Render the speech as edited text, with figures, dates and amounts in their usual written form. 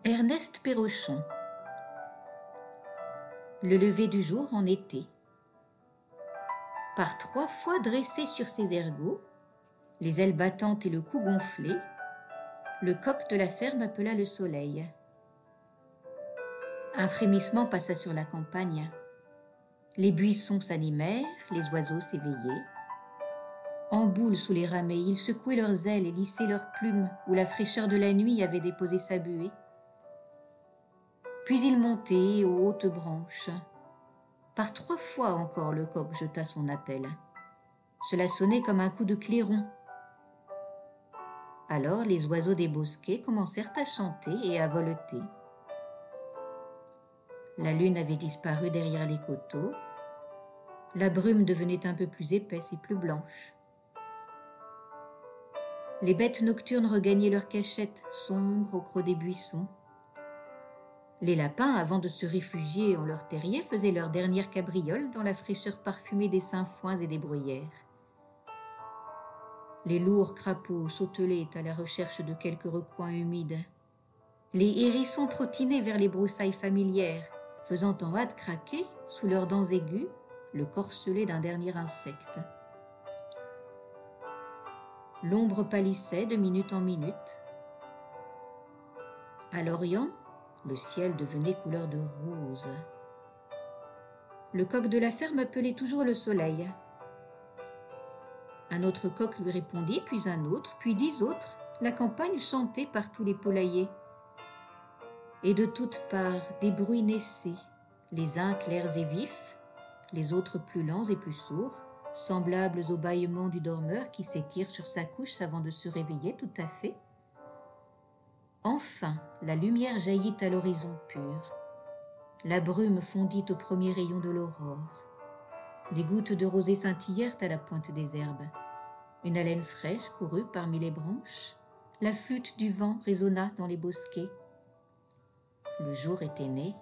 Ernest Perrochon. Le lever du jour en été. Par 3 fois dressé sur ses ergots, les ailes battantes et le cou gonflé, le coq de la ferme appela le soleil. Un frémissement passa sur la campagne. Les buissons s'animèrent, les oiseaux s'éveillaient. En boule sous les ramets, ils secouaient leurs ailes et lissaient leurs plumes où la fraîcheur de la nuit avait déposé sa buée. Puis ils montaient aux hautes branches. Par 3 fois encore le coq jeta son appel. Cela sonnait comme un coup de clairon. Alors les oiseaux des bosquets commencèrent à chanter et à voleter. La lune avait disparu derrière les coteaux. La brume devenait un peu plus épaisse et plus blanche. Les bêtes nocturnes regagnaient leurs cachettes sombres au creux des buissons. Les lapins, avant de se réfugier en leur terrier, faisaient leur dernière cabriole dans la fraîcheur parfumée des sainfoins et des bruyères. Les lourds crapauds sautelaient à la recherche de quelques recoins humides. Les hérissons trottinaient vers les broussailles familières, faisant en hâte craquer, sous leurs dents aiguës, le corselet d'un dernier insecte. L'ombre pâlissait de minute en minute. À l'Orient, le ciel devenait couleur de rose. Le coq de la ferme appelait toujours le soleil. Un autre coq lui répondit, puis un autre, puis 10 autres. La campagne chantait par tous les poulaillers. Et de toutes parts, des bruits naissaient, les uns clairs et vifs, les autres plus lents et plus sourds, semblables au bâillement du dormeur qui s'étire sur sa couche avant de se réveiller tout à fait. Enfin, la lumière jaillit à l'horizon pur. La brume fondit au premier rayon de l'aurore. Des gouttes de rosée scintillèrent à la pointe des herbes. Une haleine fraîche courut parmi les branches. La flûte du vent résonna dans les bosquets. Le jour était né.